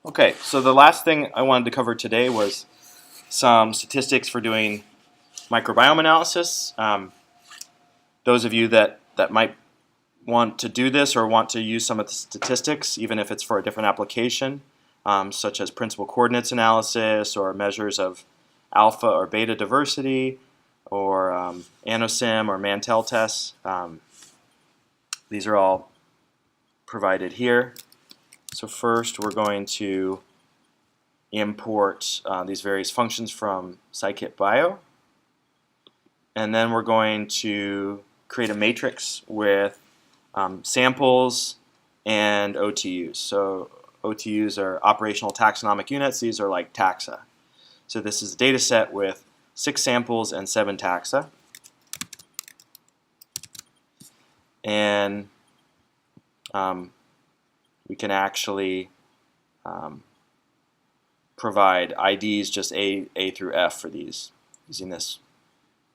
Okay, so the last thing I wanted to cover today was some statistics for doing microbiome analysis. Those of you that might want to do this or want to use some of the statistics, even if it's for a different application, such as principal coordinates analysis or measures of alpha or beta diversity or ANOSIM or Mantel tests. These are all provided here. So first we're going to import these various functions from scikit-bio, and then we're going to create a matrix with samples and OTUs. So OTUs are operational taxonomic units. These are like taxa. So this is a data set with 6 samples and 7 taxa. And we can actually provide IDs just A through F for these using this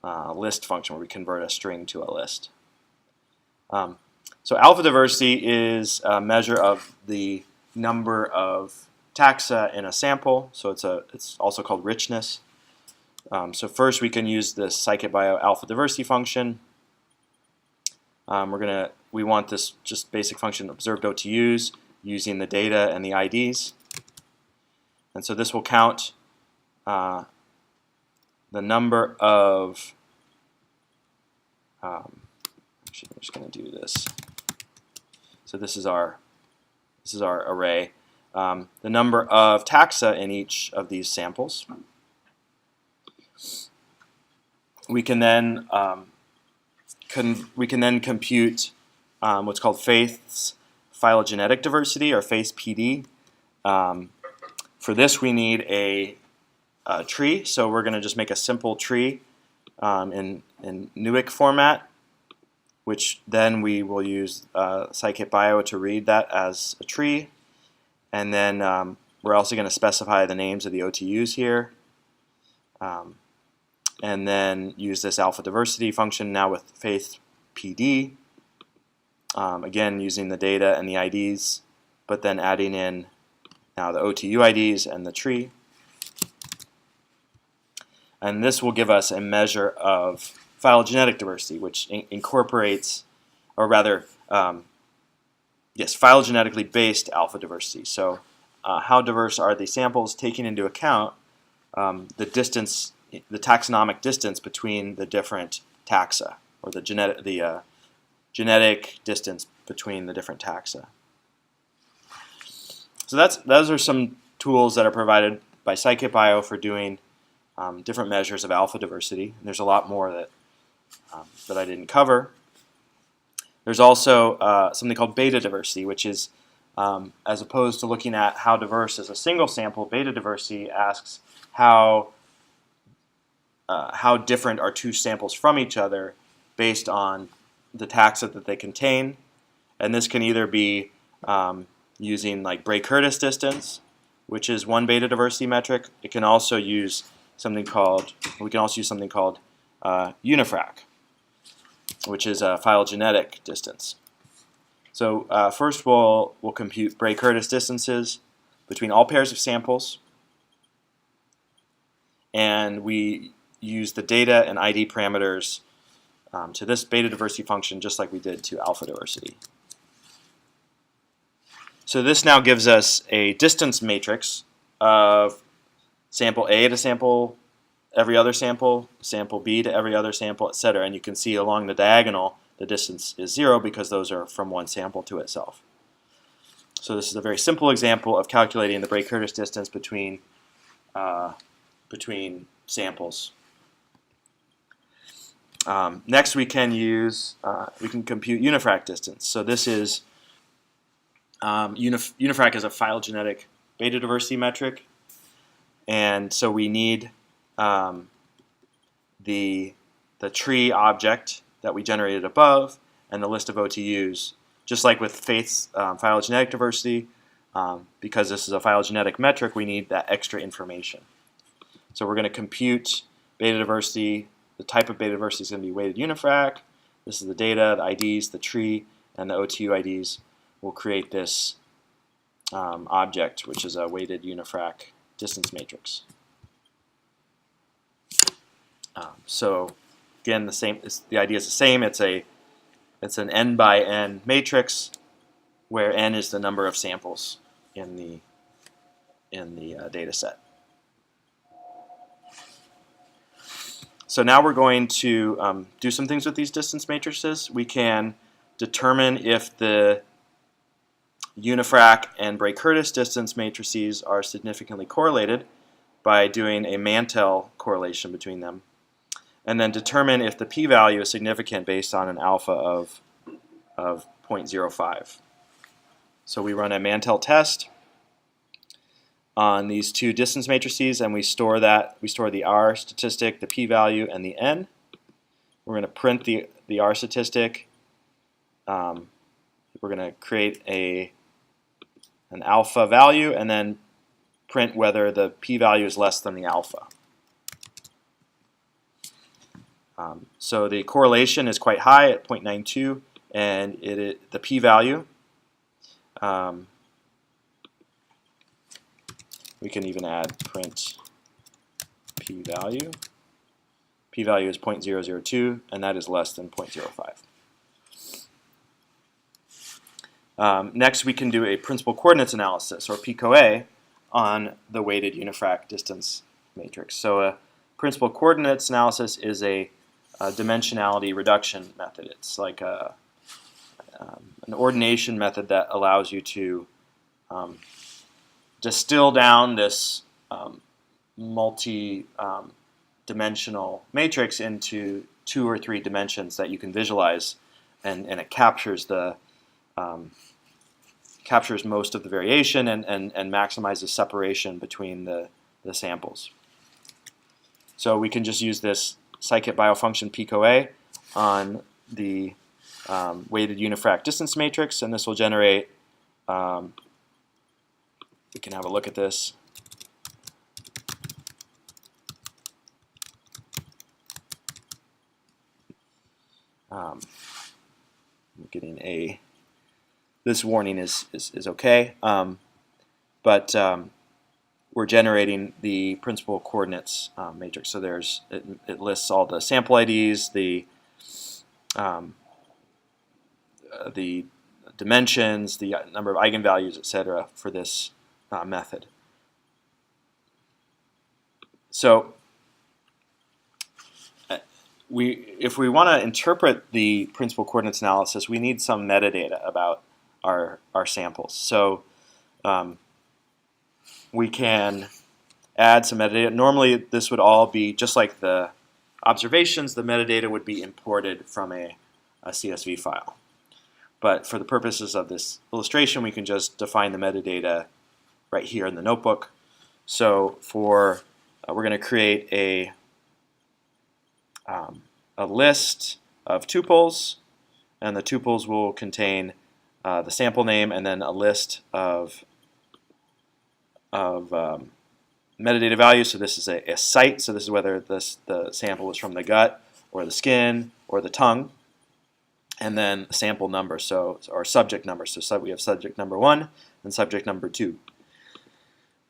list function where we convert a string to a list. So alpha diversity is a measure of the number of taxa in a sample. So it's also called richness. So first we can use this scikit-bio alpha diversity function. We want this just basic function observed OTUs using the data and the IDs. And so this will count the number of, actually I'm just going to do this. So this is our array. The number of taxa in each of these samples. We can then compute what's called Faith's phylogenetic diversity, or Faith's PD. For this we need a tree, so we're going to just make a simple tree in Newick format, which then we will use scikit-bio to read that as a tree. And then we're also going to specify the names of the OTUs here. And then use this alpha diversity function now with Faith PD. Again, using the data and the IDs, but then adding in now the OTU IDs and the tree. And this will give us a measure of phylogenetic diversity, which incorporates, or rather, yes, phylogenetically based alpha diversity. So how diverse are the samples, taking into account the distance, the taxonomic distance between the different taxa, or the genetic distance between the different taxa. So those are some tools that are provided by scikit-bio for doing different measures of alpha diversity. And there's a lot more that I didn't cover. There's also something called beta diversity, which is, as opposed to looking at how diverse is a single sample, beta diversity asks how different are two samples from each other based on the taxa that they contain. And this can either be using like Bray-Curtis distance, which is one beta diversity metric. It can also use something called, unifrac, which is a phylogenetic distance. So first we'll compute Bray-Curtis distances between all pairs of samples, and we use the data and ID parameters to this beta diversity function, just like we did to alpha diversity. So this now gives us a distance matrix of sample A to sample every other sample, sample B to every other sample, etc. And you can see along the diagonal the distance is 0 because those are from one sample to itself. So this is a very simple example of calculating the Bray-Curtis distance between samples. Next we can compute unifrac distance. So this is unifrac is a phylogenetic beta diversity metric, and so we need the tree object that we generated above and the list of OTUs. Just like with Faith's phylogenetic diversity, because this is a phylogenetic metric, we need that extra information. So we're going to compute beta diversity. The type of beta diversity is going to be weighted unifrac. This is the data, the IDs, the tree, and the OTU IDs will create this object, which is a weighted unifrac distance matrix. So again, the idea is the same. It's an n by n matrix where n is the number of samples in the data set. So now we're going to do some things with these distance matrices. We can determine if the unifrac and Bray-Curtis distance matrices are significantly correlated by doing a Mantel correlation between them, and then determine if the p-value is significant based on an alpha of 0.05. So we run a Mantel test on these two distance matrices, and we store the R statistic, the p-value, and the n. We're going to print the R statistic. We're going to create an alpha value and then print whether the p-value is less than the alpha. So the correlation is quite high at 0.92, and the p-value, we can even add print p-value. P-value is 0.002, and that is less than 0.05. Next, we can do a principal coordinates analysis, or PCOA, on the weighted unifrac distance matrix. So a principal coordinates analysis is a dimensionality reduction method. It's like an ordination method that allows you to distill down this multi-dimensional matrix into 2 or 3 dimensions that you can visualize, and it captures most of the variation and maximizes separation between the samples. So we can just use this scikit biofunction PCOA on the weighted unifrac distance matrix, and this will generate, we can have a look at this. I'm getting this warning is okay, but we're generating the principal coordinates matrix. So it lists all the sample IDs, the dimensions, the number of eigenvalues, etc. for this method. So if we want to interpret the principal coordinates analysis, we need some metadata about our samples. So we can add some metadata. Normally this would all be, just like the observations, the metadata would be imported from a CSV file. But for the purposes of this illustration, we can just define the metadata right here in the notebook. So we're going to create a list of tuples, and the tuples will contain the sample name and then a list of metadata values. So this is a site, so this is whether the sample was from the gut or the skin or the tongue, and then sample number, or subject number. So we have subject number 1 and subject number 2.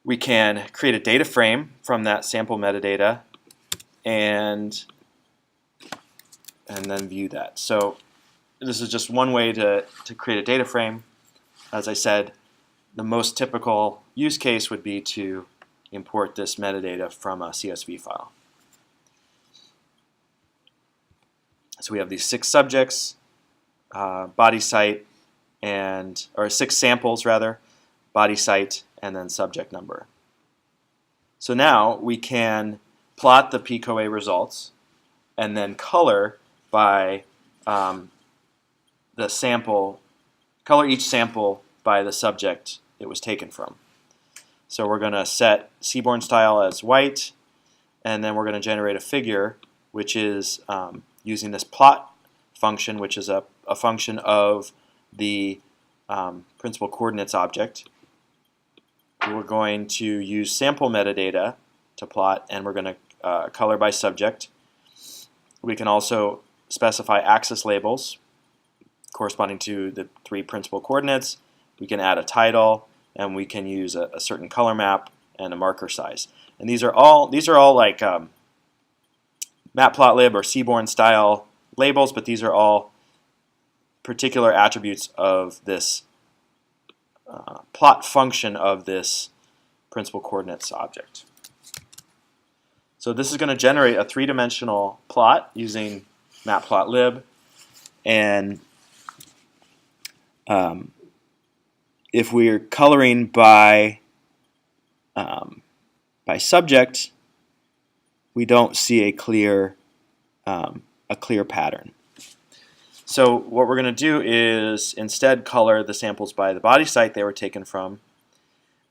We can create a data frame from that sample metadata and then view that. So this is just one way to create a data frame. As I said, the most typical use case would be to import this metadata from a CSV file. So we have these 6 subjects, body site, or 6 samples rather, body site, and then subject number. So now we can plot the PCOA results and then color by color each sample by the subject it was taken from. So we're going to set seaborn style as white, and then we're going to generate a figure, which is using this plot function, which is a function of the principal coordinates object. We're going to use sample metadata to plot, and we're going to color by subject. We can also specify axis labels corresponding to the 3 principal coordinates. We can add a title and we can use a certain color map and a marker size. And these are all like Matplotlib or Seaborn style labels, but these are all particular attributes of this plot function of this principal coordinates object. So this is going to generate a three-dimensional plot using Matplotlib, and if we're coloring by subject, we don't see a clear pattern. So what we're going to do is instead color the samples by the body site they were taken from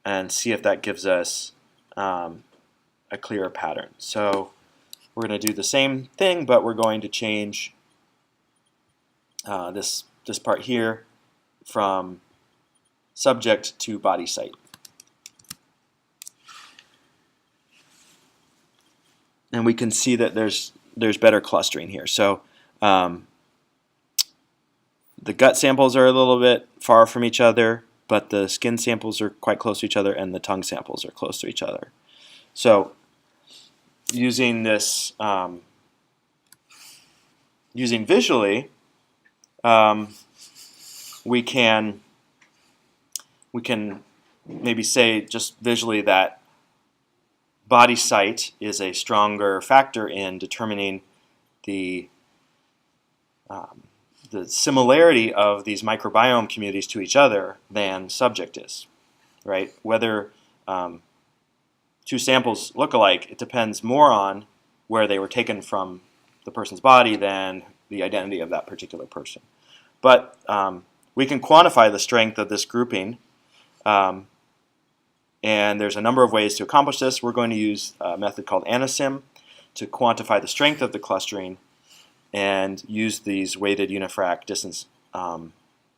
and see if that gives us a clearer pattern. So we're going to do the same thing, but we're going to change this part here from subject to body site. And we can see that there's better clustering here. So the gut samples are a little bit far from each other, but the skin samples are quite close to each other, and the tongue samples are close to each other. So using this, using visually, we can maybe say just visually that body site is a stronger factor in determining the similarity of these microbiome communities to each other than subject is, right? Whether two samples look alike, it depends more on where they were taken from the person's body than the identity of that particular person. But we can quantify the strength of this grouping, and there's a number of ways to accomplish this. We're going to use a method called anisim to quantify the strength of the clustering and use these weighted unifrac distance,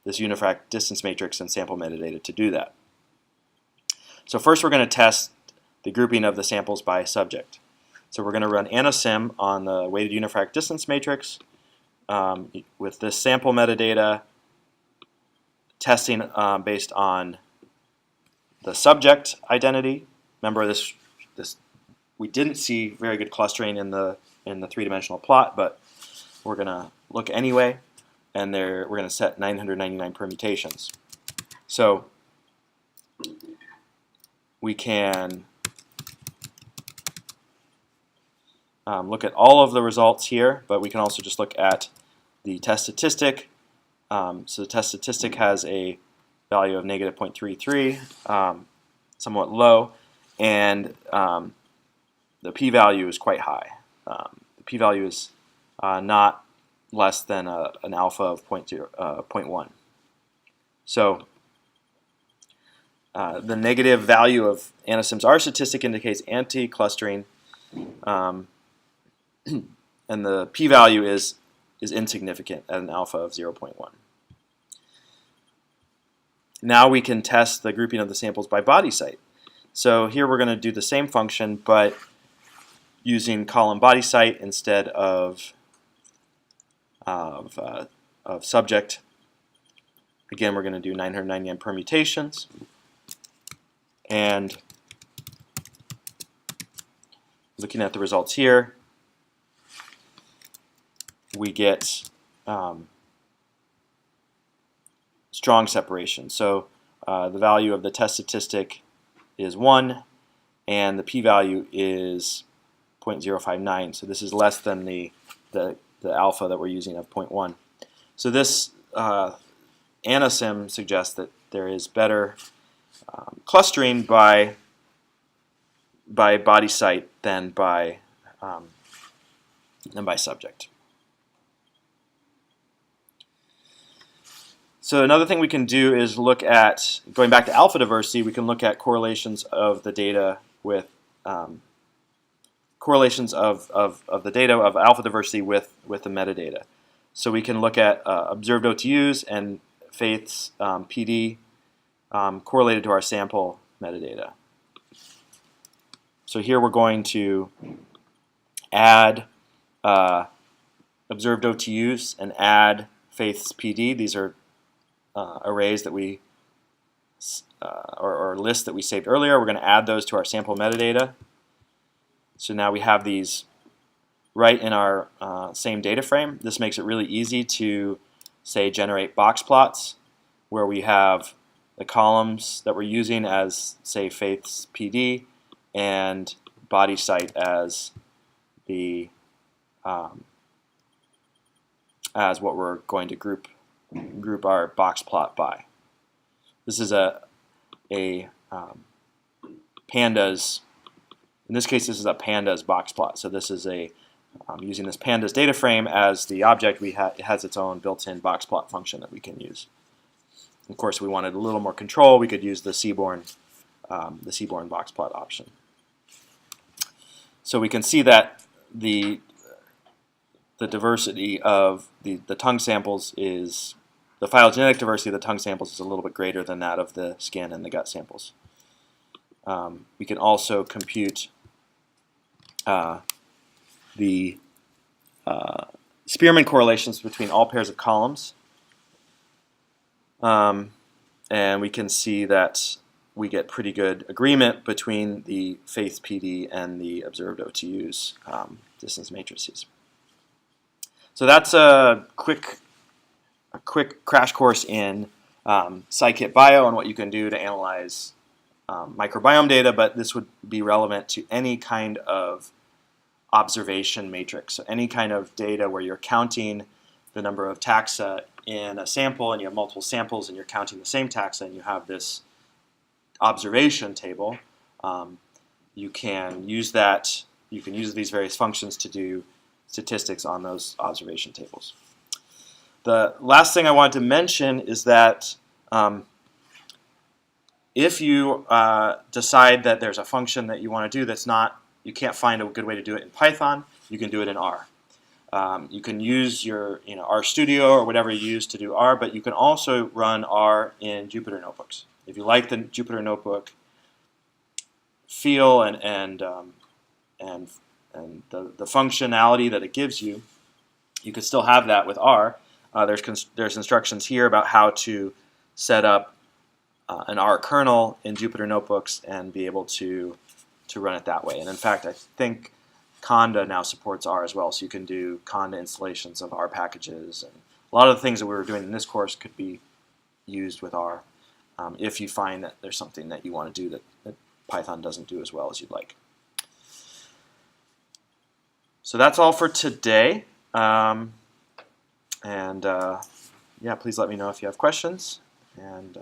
this unifrac distance matrix and sample metadata to do that. So first we're going to test the grouping of the samples by subject. So we're going to run anisim on the weighted unifrac distance matrix with this sample metadata, testing based on the subject identity. Remember, this we didn't see very good clustering in the three-dimensional plot, but we're going to look anyway, and we're going to set 999 permutations. So we can look at all of the results here, but we can also just look at the test statistic. So the test statistic has a value of negative 0.33, somewhat low, and the p-value is quite high. The p-value is not less than an alpha of 0.1. So the negative value of anisim's R statistic indicates anti-clustering, and the p-value is insignificant at an alpha of 0.1. Now we can test the grouping of the samples by body site. So here we're going to do the same function, but using column body site instead of subject. Again, we're going to do 999 permutations, and looking at the results here, we get strong separation. So the value of the test statistic is 1, and the p-value is 0.059. So this is less than the alpha that we're using of 0.1. So this anisim suggests that there is better clustering by body site than by subject. So another thing we can do is look at, going back to alpha diversity, we can look at correlations of the data with correlations of the data of alpha diversity with the metadata. So we can look at observed OTUs and Faith's PD correlated to our sample metadata. So here we're going to add observed OTUs and add Faith's PD. These are arrays that we or list that we saved earlier. We're going to add those to our sample metadata. So now we have these right in our same data frame. This makes it really easy to, say, generate box plots where we have the columns that we're using as, say, Faith's PD and body site as the as what we're going to group our box plot by. This is a pandas. In this case, this is a pandas box plot. So this is a using this pandas data frame as the object. It has its own built-in box plot function that we can use. Of course, we wanted a little more control. We could use the Seaborn box plot option. So we can see that the diversity of the tongue samples is, the phylogenetic diversity of the tongue samples is a little bit greater than that of the skin and the gut samples. We can also compute the Spearman correlations between all pairs of columns. And we can see that we get pretty good agreement between the Faith PD and the observed OTUs distance matrices. So that's a quick crash course in Scikit Bio and what you can do to analyze microbiome data, but this would be relevant to any kind of observation matrix. So any kind of data where you're counting the number of taxa in a sample and you have multiple samples and you're counting the same taxa and you have this observation table, you can use that. You can use these various functions to do statistics on those observation tables. The last thing I wanted to mention is that if you decide that there's a function that you want to do that's not, you can't find a good way to do it in Python, you can do it in R. You can use your RStudio or whatever you use to do R, but you can also run R in Jupyter Notebooks. If you like the Jupyter Notebook feel and the functionality that it gives you, you could still have that with R. There's instructions here about how to set up an R kernel in Jupyter Notebooks and be able to run it that way. And in fact, I think Conda now supports R as well, so you can do Conda installations of R packages. And a lot of the things that we were doing in this course could be used with R if you find that there's something that you want to do that Python doesn't do as well as you'd like. So that's all for today. Yeah, please let me know if you have questions. And